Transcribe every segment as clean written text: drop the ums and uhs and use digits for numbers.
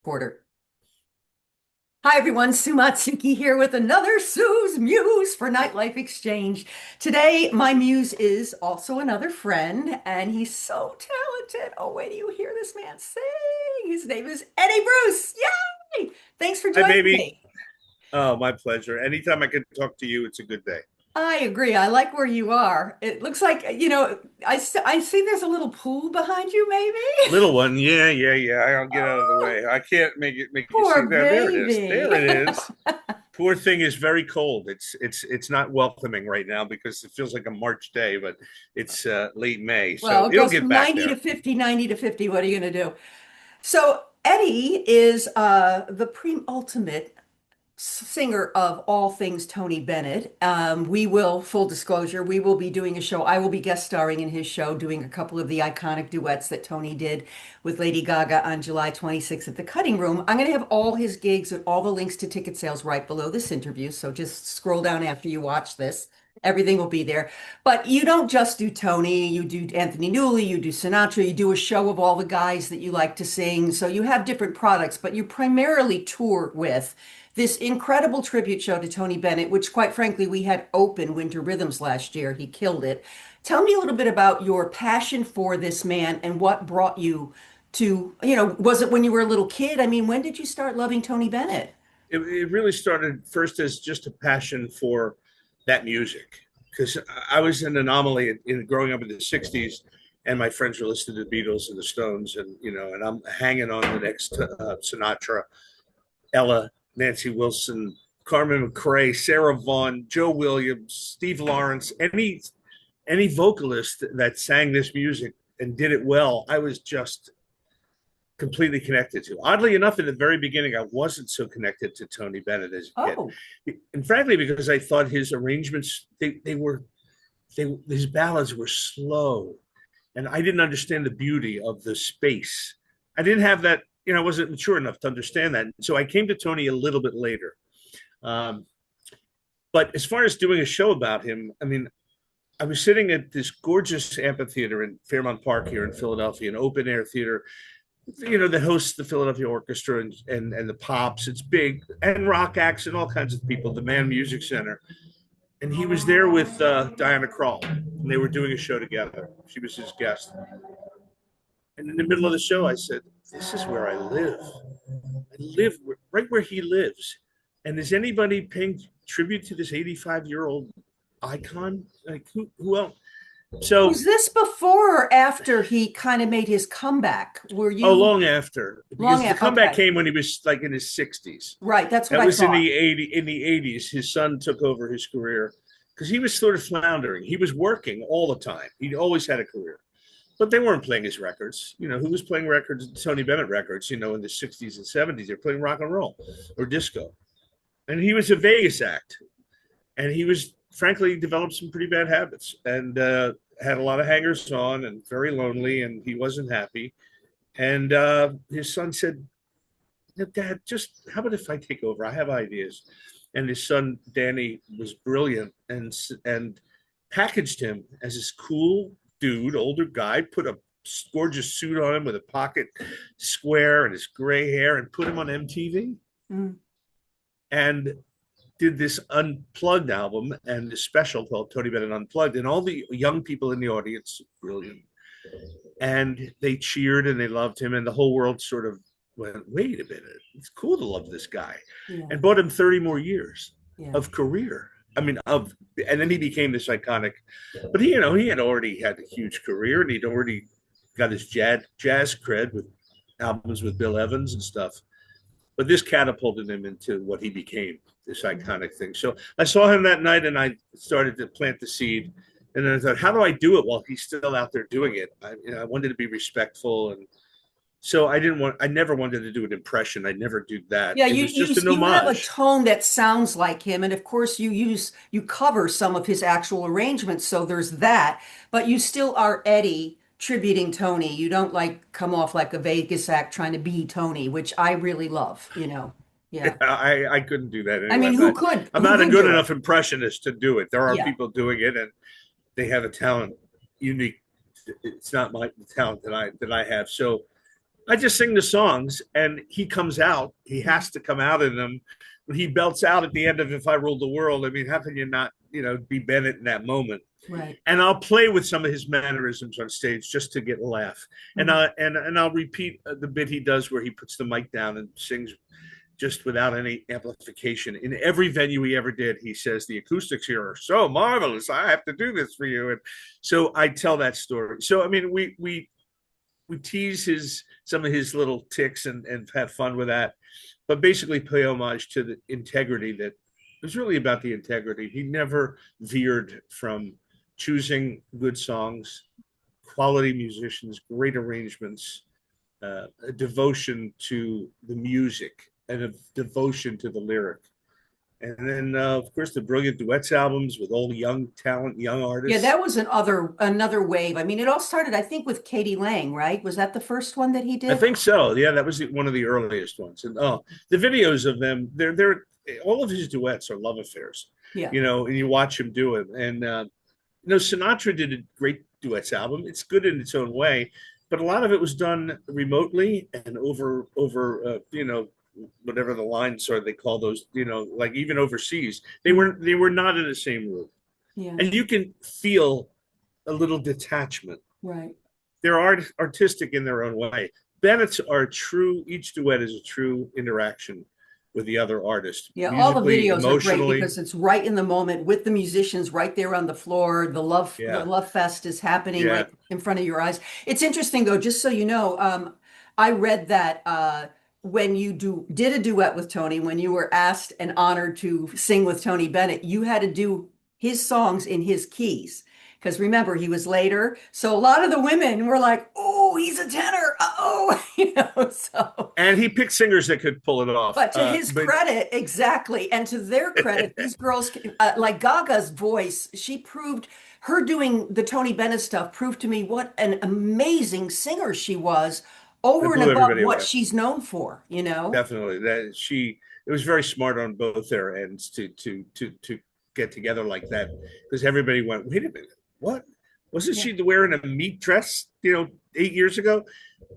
Quarter. Hi everyone, Sue Matsuki here with another Sue's Muse for Nightlife Exchange. Today, my muse is also another friend, and he's so talented. Oh, wait till you hear this man sing. His name is Eddie Bruce. Yay! Thanks for Hi, joining baby. me. Oh, my pleasure. Anytime I can talk to you, it's a good day. I agree. I like where you are. It looks like, I see there's a little pool behind you, maybe. Little one, yeah. I'll get out of the Oh, way. I can't make you see. poor There it is. baby. There it is. Poor thing is very cold. It's not welcoming right now because it feels like a March day, but it's late May, so Well, it it'll goes get from back 90 to there. 50, 90 to 50. What are you going to do? So Eddie is the pre-ultimate singer of all things Tony Bennett. Full disclosure, we will be doing a show. I will be guest starring in his show, doing a couple of the iconic duets that Tony did with Lady Gaga on July 26th at the Cutting Room. I'm going to have all his gigs and all the links to ticket sales right below this interview. So just scroll down after you watch this. Everything will be there. But you don't just do Tony, you do Anthony Newley, you do Sinatra, you do a show of all the guys that you like to sing. So you have different products, but you primarily tour with this incredible tribute show to Tony Bennett, which quite frankly, we had open Winter Rhythms last year. He killed it. Tell me a little bit about your passion for this man and what brought you to, was it when you were a little kid? I mean, when did you start loving Tony Bennett? It really started first as just a passion for that music because I was an anomaly in growing up in the '60s, and my friends were listening to the Beatles and the Stones, and I'm hanging on the next Sinatra, Ella, Nancy Wilson, Carmen McRae, Sarah Vaughan, Joe Williams, Steve Lawrence, any vocalist that sang this music and did it well, I was just completely connected to. Oddly enough, in the very beginning, I wasn't so connected to Tony Bennett as a kid, Oh, and frankly, because I thought his arrangements his ballads were slow, and I didn't understand the beauty of the space. I didn't have that. I wasn't mature enough to understand that. So I came to Tony a little bit later. Um, but as far as doing a show about him, I mean, I was sitting at this gorgeous amphitheater in Fairmount Park here in Philadelphia, an open air theater, that hosts the Philadelphia Orchestra and the Pops. It's big, and rock acts and all kinds of people, the Man Music Center. And he was there with Diana Krall, and they were doing a show together. She was his guest. And in the middle of the show, I said, "This is where I live. I live right where he lives. And is anybody paying tribute to this 85-year-old icon? Like who else?" So, was this before or after he kind of made his comeback? Were oh, you long after, long because the at? comeback Okay, came when he was like in his 60s. right. That's what That I was in thought. the 80s. His son took over his career because he was sort of floundering. He was working all the time. He always had a career, but they weren't playing his records. Who was playing records, Tony Bennett records, in the 60s and 70s? They're playing rock and roll or disco. And he was a Vegas act. And he was, frankly, developed some pretty bad habits and had a lot of hangers on and very lonely, and he wasn't happy. And his son said, "Dad, just how about if I take over? I have ideas." And his son Danny was brilliant and packaged him as this cool dude, older guy, put a gorgeous suit on him with a pocket square and his gray hair, and put him on MTV Mm. and did this unplugged album and this special called Tony Bennett Unplugged. And all the young people in the audience, brilliant, and they cheered and they loved him, and the whole world sort of went, "Wait a minute, it's cool to love this guy," Yeah, and bought him 30 more years yeah. of career. I mean, and then he became this iconic. But he had already had a huge career, and he'd already got his jazz cred with albums with Bill Evans and stuff. But this catapulted him into what he became, this iconic thing. So I saw him that night, and I started to plant the seed. And then I thought, how do I do it while he's still out there doing it? I wanted to be respectful, and so I never wanted to do an impression. I never did that. Yeah, It you was just you an you have a homage. tone that sounds like him, and of course you cover some of his actual arrangements, so there's that. But you still are Eddie tributing Tony. You don't like come off like a Vegas act trying to be Tony, which I really love. Yeah. I couldn't do that I anyway. mean, I'm who not could I'm who not a could good do it? enough impressionist to do it. There are Yeah. people doing it, and they have a talent unique. It's not my talent that I have. So I just sing the songs, and he comes out. He has to come out in them. When he belts out at the end of "If I Ruled the World," I mean, how can you not, be Bennett in that moment? Right. And I'll play with some of his mannerisms on stage just to get a laugh. And Mhm. I'll repeat the bit he does where he puts the mic down and sings just without any amplification. In every venue he ever did, he says, "The acoustics here are so marvelous. I have to do this for you." And so I tell that story. So I mean, we tease some of his little ticks and have fun with that, but basically pay homage to the integrity that it was really about the integrity. He never veered from choosing good songs, quality musicians, great arrangements, a devotion to the music, and a devotion to the lyric. And then, of course, the brilliant duets albums with all the young talent, young Yeah, artists. that was another wave. I mean, it all started, I think, with Katie Lang, right? Was that the first one that he I did? think so. Yeah, that was one of the earliest ones. And the videos of them, they're all of his duets are love affairs, Yeah. and you watch him do it. And Sinatra did a great duets album. It's good in its own way, but a lot of it was done remotely and over whatever the lines are they call those, like even overseas. They were not in the same room. Yeah. And you can feel a little detachment. Right. They're artistic in their own way. Bennett's are true. Each duet is a true interaction with the other artist, Yeah, all the musically, videos are great emotionally. because it's right in the moment with the musicians right there on the floor. The Yeah, love fest is happening yeah. right in front of your eyes. It's interesting though, just so you know, I read that when you did a duet with Tony, when you were asked and honored to sing with Tony Bennett, you had to do his songs in his keys. Because remember, he was later. So a lot of the women were like, oh, he's a tenor. Oh, so. And he picked singers that could pull it off. But to his But credit, exactly, and to their credit, these girls, like Gaga's voice, she proved her doing the Tony Bennett stuff proved to me what an amazing singer she was over it and blew above everybody what away. she's known for, you know? Definitely, it was very smart on both their ends to get together like that, because everybody went, "Wait a minute, what? Wasn't Yeah, she wearing a meat dress, 8 years ago?"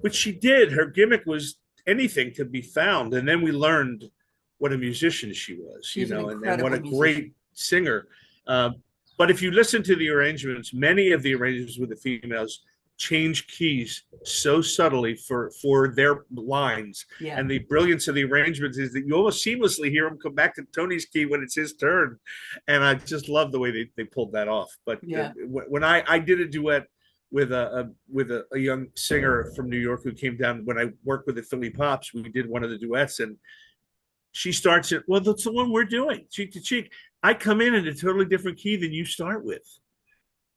Which she did. Her gimmick was anything to be found, and then we learned what a musician she was, she's an and what incredible a musician. great singer. But if you listen to the arrangements, many of the arrangements with the females change keys so subtly for their lines. Yeah, And the brilliance of the arrangements is that you almost seamlessly hear him come back to Tony's key when it's his turn. And I just love the way they pulled that off. But yeah. when I did a duet with a young singer from New York who came down when I worked with the Philly Pops, we did one of the duets, and she starts it. Well, that's the one we're doing, cheek to cheek. I come in a totally different key than you start with,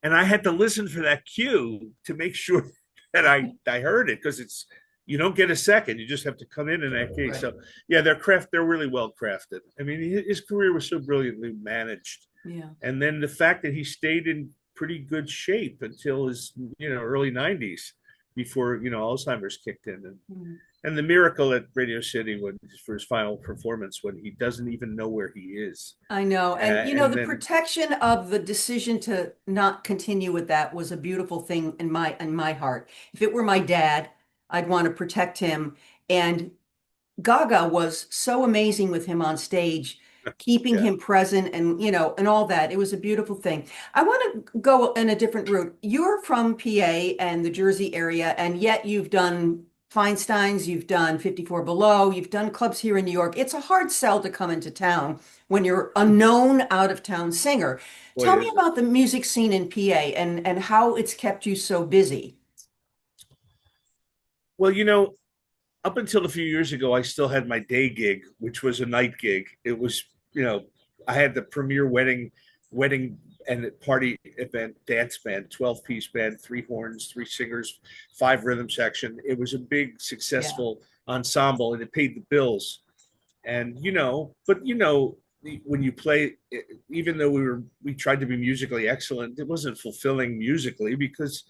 and I had to listen for that cue to make sure that I heard it, because it's, you don't get a second. You just have to come in that case. Right. So yeah, they're really well crafted. I mean, his career was so brilliantly managed, Yeah. and then the fact that he stayed in pretty good shape until his early 90s, before Alzheimer's kicked in. Mm. And the miracle at Radio City for his final performance, when he doesn't even know where he is. I know. And And the then, protection of the decision to not continue with that was a beautiful thing in my heart. If it were my dad, I'd want to protect him. And Gaga was so amazing with him on stage, keeping yeah, him present and and all that. It was a beautiful thing. I want to go in a different route. You're from PA and the Jersey area, and yet you've done Feinstein's, you've done 54 Below, you've done clubs here in New York. It's a hard sell to come into town when you're a known out of town singer. boy, Tell me is it. about the music scene in PA and how it's kept you so busy. Well, up until a few years ago, I still had my day gig, which was a night gig. It was, I had the premier wedding and party event dance band, 12-piece band, three horns, three singers, five rhythm section. It was a big, Yeah. successful ensemble, and it paid the bills. And but when you play, even though we tried to be musically excellent, it wasn't fulfilling musically, because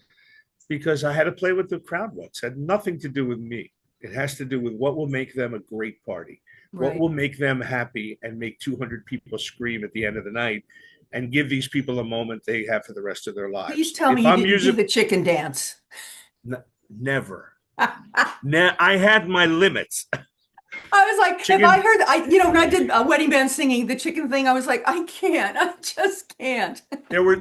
I had to play with the crowd once. It had nothing to do with me. It has to do with what will make them a great party, what Right. will make them happy and make 200 people scream at the end of the night, and give these people a moment they have for the rest of their Please lives. tell me If you I'm didn't do music, the chicken dance. never, Now I had my limits. I was like, if I Chicken. heard, when I did a wedding band singing the chicken thing, I was like, I can't, I just can't. There were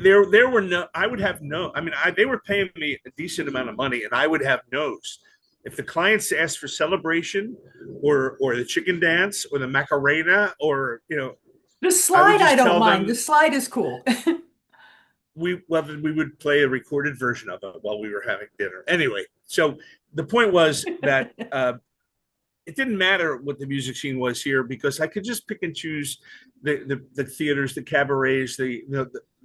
no. I would have no. I mean, they were paying me a decent amount of money, and I would have no's. If the clients asked for celebration, or the chicken dance, or the Macarena, or The I would slide, I just don't tell mind. The them slide is cool. we would play a recorded version of it while we were having dinner. Anyway, so the point was that it didn't matter what the music scene was here because I could just pick and choose the theaters, the cabarets, the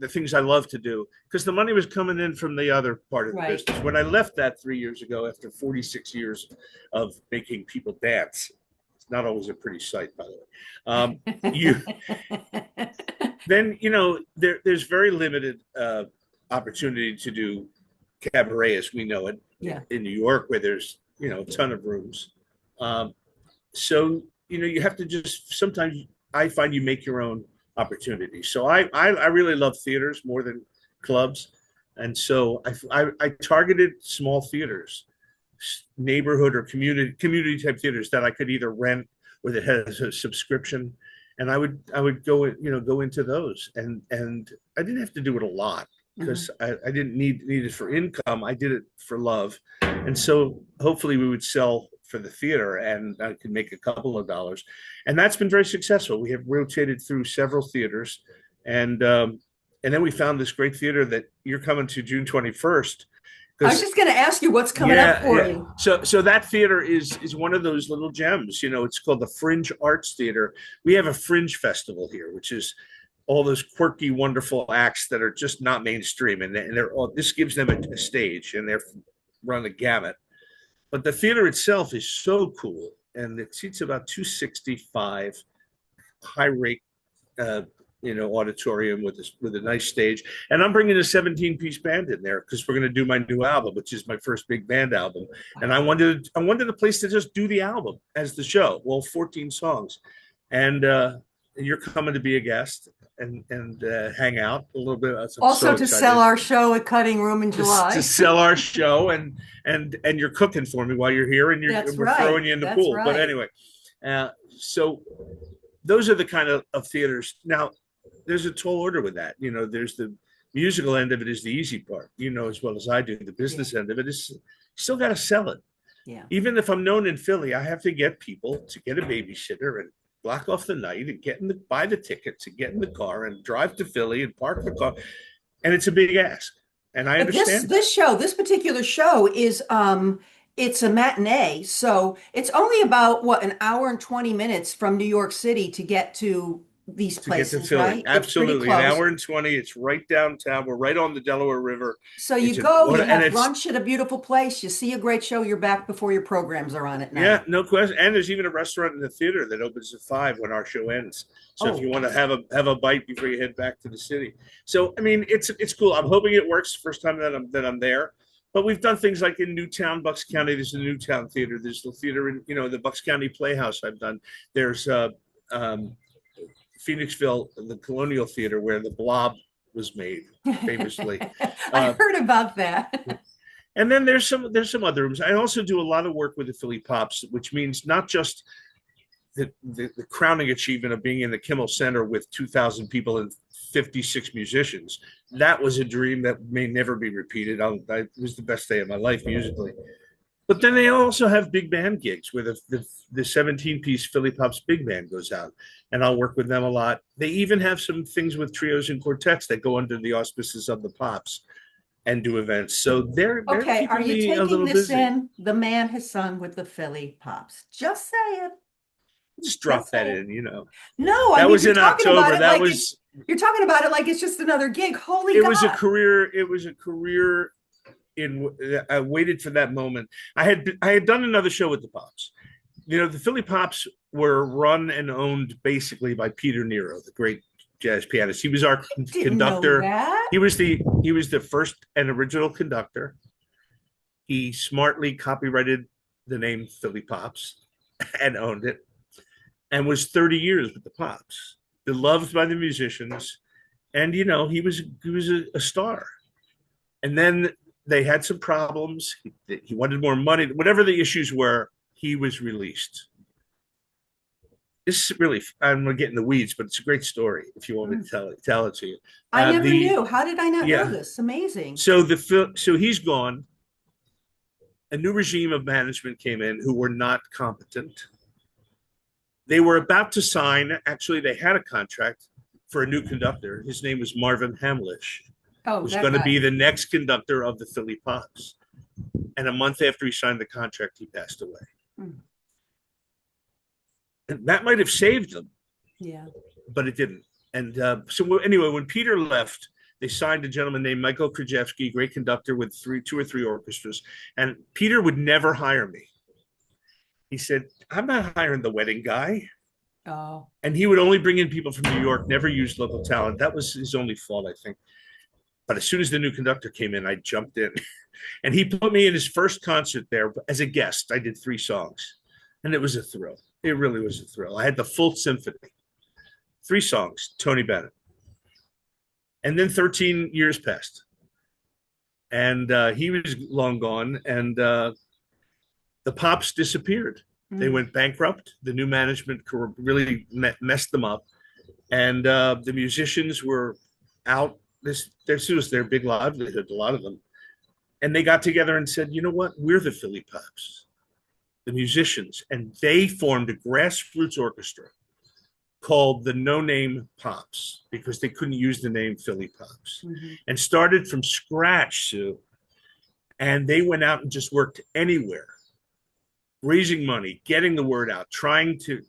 things I love to do because the money was coming in from the other part of the Right. business. When I left that 3 years ago, after 46 years of making people dance, it's not always a pretty sight, by the way. You then there's very limited opportunity to do cabaret as we know it Yeah. in New York, where there's a ton of rooms. Um, so you have to just sometimes I find you make your own opportunities. So I really love theaters more than clubs, and so I targeted small theaters, neighborhood or community type theaters that I could either rent or that has a subscription, and I would go into those, and I didn't have to do it a lot Mhm. because I didn't need it for income. I did it for love, and so hopefully we would sell for the theater and I could make a couple of dollars, and that's been very successful. We have rotated through several theaters, and and then we found this great theater that you're coming to June 21st I was because just going to ask you what's coming up yeah, for yeah. you. So that theater is one of those little gems. It's called the Fringe Arts Theater. We have a Fringe Festival here, which is all those quirky, wonderful acts that are just not mainstream, and they're all. This gives them a stage, and they're run the gamut. But the theater itself is so cool, and it seats about 265, high rate uh, auditorium with a nice stage. And I'm bringing a 17-piece band in there because we're going to do my new album, which is my first big band album. And I wanted a place to just do the album as the show. Well, 14 songs, and you're coming to be a guest and hang out a little bit. I'm Also so to sell excited our show at Cutting Room in to July. sell our show, and you're cooking for me while you're here, and That's we're throwing right. you in the That's pool. But right. anyway, so those are the kind of theaters. Now, there's a tall order with that. There's the musical end of it is the easy part. As well as I do. The Yeah. business end of it is still got to sell it. Yeah. Even if I'm known in Philly, I have to get people to get a babysitter and block off the night and buy the tickets and get in the car and drive to Philly and park the car. And it's a big ask. And I But this understand that. this show, this particular show is it's a matinee. So it's only about what, an hour and 20 minutes from New York City to get to these To get to places, Philly. right? It's pretty Absolutely. An close. hour and 20. It's right downtown. We're right on the Delaware River. So you It's a go, you and have it's brunch at a beautiful place, you see a great show, you're back before your programs are on at Yeah, night. no question. And there's even a restaurant in the theater that opens at 5 when our show ends. So if Oh, you want to have a bite before you head back to the city. So I mean it's cool. I'm hoping it works the first time that I'm there. But we've done things like in Newtown, Bucks County. There's the Newtown Theater. There's the theater in the Bucks County Playhouse. I've done. There's um, Phoenixville, the Colonial Theater, where the Blob was made famously. I Uh, heard about that. and then there's some other rooms. I also do a lot of work with the Philly Pops, which means not just the crowning achievement of being in the Kimmel Center with 2,000 people and 56 musicians. That was a dream that may never be repeated. It was the best day of my life musically. But then they also have big band gigs where the 17-piece Philly Pops big band goes out, and I'll work with them a lot. They even have some things with trios and quartets that go under the auspices of the Pops and do events. So they're Okay, are keeping you me a taking little this busy. in? The man has sung with the Philly Pops. Just saying. Just drop Just that saying. in. No, I That mean was you're in talking about October. it That like was it's just another gig. Holy it was a God. career. It was a career in I waited for that moment. I had done another show with the Pops. The Philly Pops were run and owned basically by Peter Nero, the great jazz pianist. He was our Didn't know conductor. that. He was the first and original conductor. He smartly copyrighted the name Philly Pops and owned it, and was 30 years with the Pops, beloved by the musicians, and he was a star. And then they had some problems. He wanted more money. Whatever the issues were, he was released. This is really, I'm going to get in the weeds, but it's a great story if you want me to tell it to you. I never The knew. How did I not know Yeah. this? Amazing. So he's gone. A new regime of management came in who were not competent. They were about to sign. Actually, they had a contract for a new conductor. His name was Marvin Hamlish. Oh, Was that going to guy. be the next conductor of the Philly Pops. And a month after he signed the contract, he passed away. Hmm. And that might have saved them, Yeah. but it didn't. And so anyway, when Peter left, they signed a gentleman named Michael Krajewski, great conductor with two or three orchestras. And Peter would never hire me. He said, I'm not hiring the wedding guy. Oh. And he would only bring in people from New York, never used local talent. That was his only fault, I think. But as soon as the new conductor came in, I jumped in. And he put me in his first concert there as a guest. I did 3 songs. And it was a thrill. It really was a thrill. I had the full symphony. 3 songs, Tony Bennett. And then 13 years passed. And he was long gone. And the Pops disappeared. They went bankrupt. The new management really messed them up. And the musicians were out. This was their big livelihood, a lot of them. And they got together and said, you know what? We're the Philly Pops, the musicians. And they formed a grassroots orchestra called the No Name Pops because they couldn't use the name Philly Pops and started from scratch, Sue. And they went out and just worked anywhere, raising money, getting the word out, trying to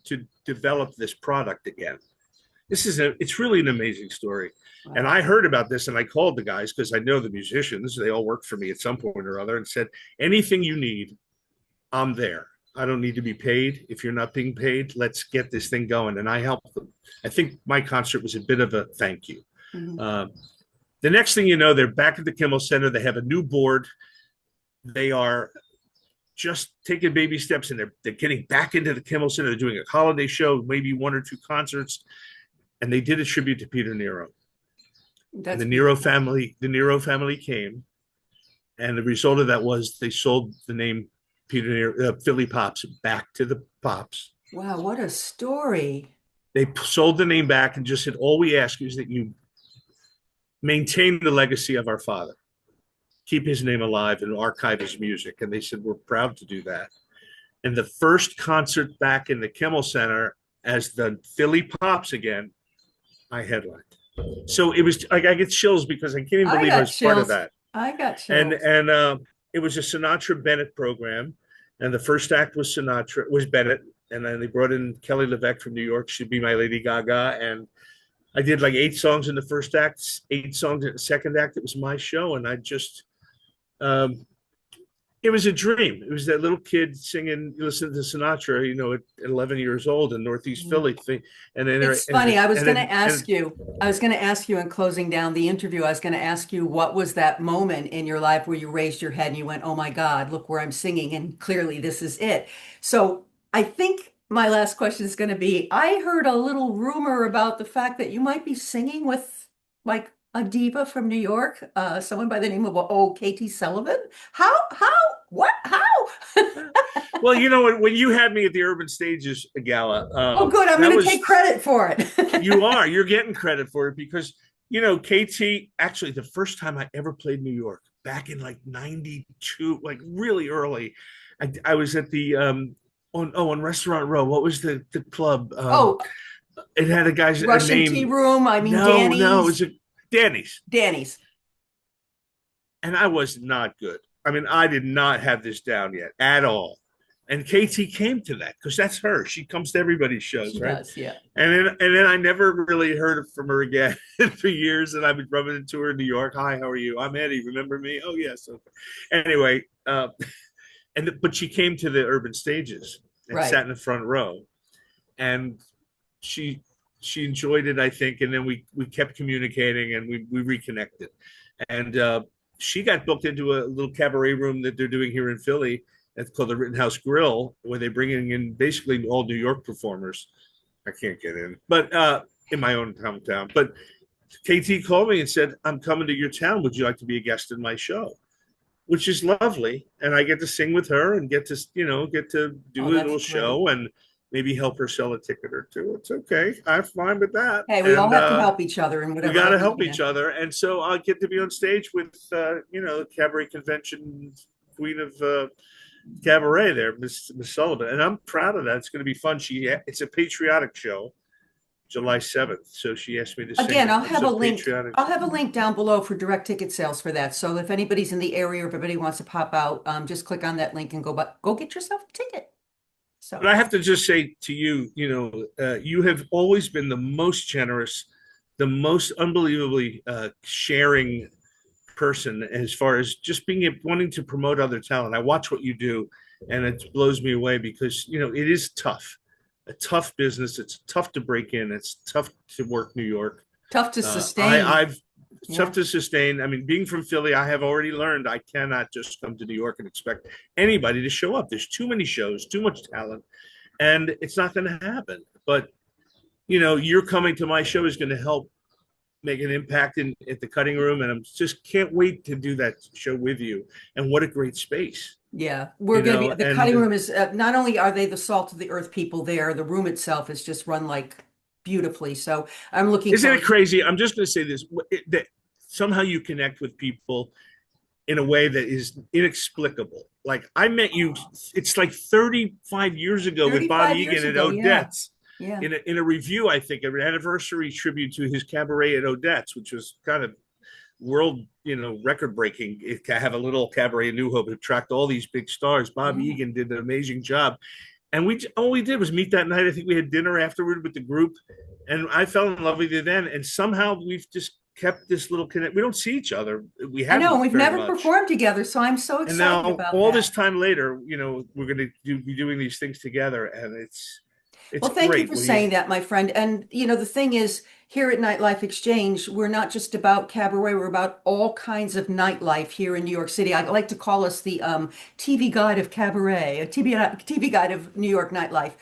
develop this product again. It's really an amazing story. Wow. And I heard about this and I called the guys because I know the musicians. They all worked for me at some point or other and said, anything you need, I'm there. I don't need to be paid. If you're not being paid, let's get this thing going. And I helped them. I think my concert was a bit of a thank you. The next thing you know, they're back at the Kimmel Center. They have a new board. They are just taking baby steps and they're getting back into the Kimmel Center. They're doing a holiday show, maybe 1 or 2 concerts. And they did a tribute to Peter Nero. And the Nero family came. And the result of that was they sold the name Peter Nero, Philly Pops back to the Pops. Wow, what a story. They sold the name back and just said, all we ask is that you maintain the legacy of our father. Keep his name alive and archive his music. And they said, we're proud to do that. And the first concert back in the Kimmel Center as the Philly Pops again, I headlined. So it was like I get chills because I can't even believe I was part of that. I got chills. And it was a Sinatra Bennett program. And the first act was Bennett. And then they brought in Kelly LeVeque from New York. She'd be my Lady Gaga. And I did like 8 songs in the first act, 8 songs in the second act. It was my show. And I just, it was a dream. It was that little kid singing, listening to Sinatra, you know, at 11 years old in Northeast Philly. And then it's funny. I was going to ask you in closing down the interview, I was going to ask you, what was that moment in your life where you raised your head and you went, oh my God, look where I'm singing. And clearly this is it. So I think my last question is going to be, I heard a little rumor about the fact that you might be singing with like a diva from New York, someone by the name of Katie Sullivan. How, what, how? Well, you know, when you had me at the Urban Stages Gala. Oh, good. I'm going to take credit for it. You're getting credit for it because, you know, KT, actually the first time I ever played New York back in like 92, like really early, I was at the, on Restaurant Row. What was the club? It had a guy's Russian name. Tea Room. Danny's. No, it was Danny's. Danny's. And I was not good. I mean, I did not have this down yet at all. And KT came to that because that's her. She comes to everybody's shows, right? Does, yeah. And then I never really heard from her again for years. And I've been rubbing into her in New York. Hi, how are you? I'm Eddie. Remember me? Oh yes. Okay. Anyway, but she came to the Urban Stages and sat in the front row, and she enjoyed it, I think. And then we kept communicating and we reconnected, and she got booked into a little cabaret room that they're doing here in Philly. It's called the Rittenhouse Grill, where they're bringing in basically all New York performers. I can't get in, but in my own hometown. But KT called me and said, I'm coming to your town. Would you like to be a guest in my show? which is lovely. And I get to sing with her and get to, get to do Oh, a that's little great. show and maybe help her sell a ticket or two. It's okay. I'm fine with that. Hey, we all And have to help each other in we whatever got way to we help each can. other. And so I'll get to be on stage with, cabaret convention queen of cabaret there, Miss Sullivan. And I'm proud of that. It's going to be fun. It's a patriotic show, July 7th. So she asked me to Again, sing some patriotic. I'll have a link down below for direct ticket sales for that. So if anybody's in the area or if anybody wants to pop out, just click on that link and go get yourself a ticket. But So, I have to just say to you, you have always been the most generous, the most unbelievably sharing person as far as just wanting to promote other talent. I watch what you do, and it blows me away because it is tough, a tough business. It's tough to break in. It's tough to work New York. tough to I, sustain. I've It's tough Yeah. to sustain. I mean, being from Philly, I have already learned I cannot just come to New York and expect anybody to show up. There's too many shows, too much talent, and it's not going to happen. But you're coming to my show is going to help make an impact at the cutting room, and I'm just can't wait to do that show with you. And what a great space, Yeah, we're going to be, the cutting and room is, not only are they the salt of the earth people there, the room itself is just run like beautifully. So I'm looking isn't it forward. crazy? I'm just going to say this: that somehow you connect with people in a way that is inexplicable. Like I met you, it's like 35 years ago with Bob 35 years Egan at ago. Yeah. Odette's Yeah. in a review, I think, an anniversary tribute to his cabaret at Odette's, which was kind of world, record breaking. It have a little cabaret in New Hope. It attracted all these big stars. Bob Yeah. Egan did an amazing job. And all we did was meet that night. I think we had dinner afterward with the group. And I fell in love with you then. And somehow we've just kept this little connect. We don't see each other. We I know, haven't we've very never much. performed together, so I'm so And excited now about all this that. time later, we're going to be doing these things together, and it's Well, thank you great. for When you saying that, my friend. And the thing is, here at Nightlife Exchange, we're not just about cabaret, we're about all kinds of nightlife here in New York City. I like to call us the TV guide of cabaret, a TV guide of New York nightlife.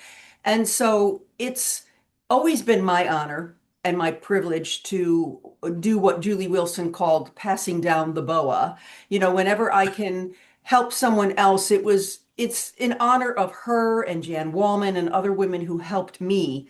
And so it's always been my honor and my privilege to do what Julie Wilson called passing down the boa. Whenever I can help someone else, it's in honor of her and Jan Wallman and other women who helped me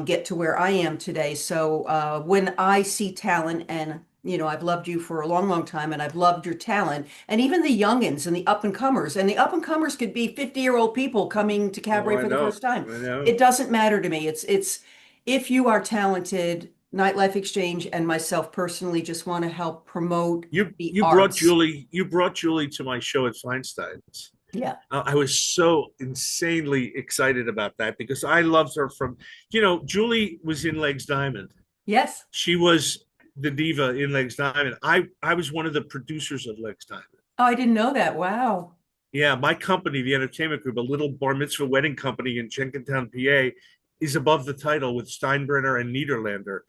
get to where I am today. So when I see talent, and I've loved you for a long, long time, and I've loved your talent, and even the youngins and the up and comers, and the up and comers could be 50-year-old people coming to oh, cabaret I for the know, first time. I know. It doesn't matter to me. It's if you are talented, Nightlife Exchange and myself personally just want to help promote You the you brought arts. Julie. You brought Julie to my show at Feinstein's. Yeah. I was so insanely excited about that because I loved her from, Julie was in Legs Diamond. Yes. She was the diva in Legs Diamond. I was one of the producers of Legs Diamond. Oh, I didn't know that. Wow. Yeah, my company, the entertainment group, a little bar mitzvah wedding company in Jenkintown, PA, is above the title with Steinbrenner and Niederlander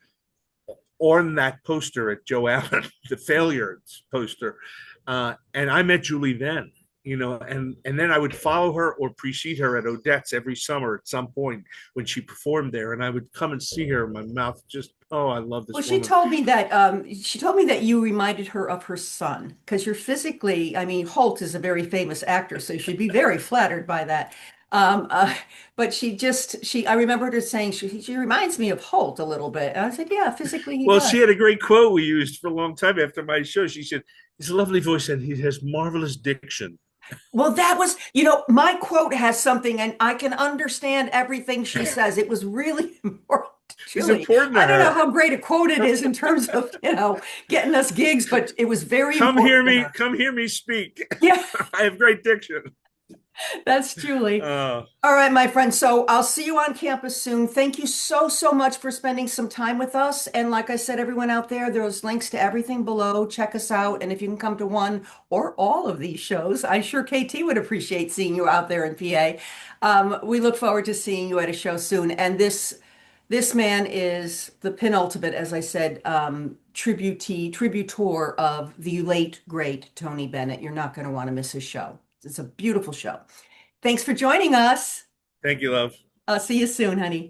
on that poster at Joe Allen, the failure poster. And I met Julie then, and then I would follow her or precede her at Odette's every summer at some point when she performed there, and I would come and see her. My mouth just, oh, I love Well, this woman. she told me that you reminded her of her son because you're physically, I mean, Holt is a very famous actor, so she'd be very flattered by that. Um, uh, but I remembered her saying she reminds me of Holt a little bit. And I said, yeah, physically he Well, she does. had a great quote we used for a long time after my show. She said, "He's a lovely voice and he has marvelous diction." Well, my quote has something, and I can understand everything she says. It was really important, It's Julie. important to I don't know her. how great a quote it is in terms of, getting us gigs, but it was very important to her. Come hear me speak. Yeah, I have great diction. that's Julie. Uh, All right, my friend. So I'll see you on campus soon. Thank you so, so much for spending some time with us. And like I said, everyone out there, there's links to everything below. Check us out. And if you can come to one or all of these shows, I sure KT would appreciate seeing you out there in PA. We look forward to seeing you at a show soon. And this man is the penultimate, as I said, tributor of the late, great Tony Bennett. You're not going to want to miss his show. It's a beautiful show. Thanks for joining us. Thank you, love. I'll see you soon, honey.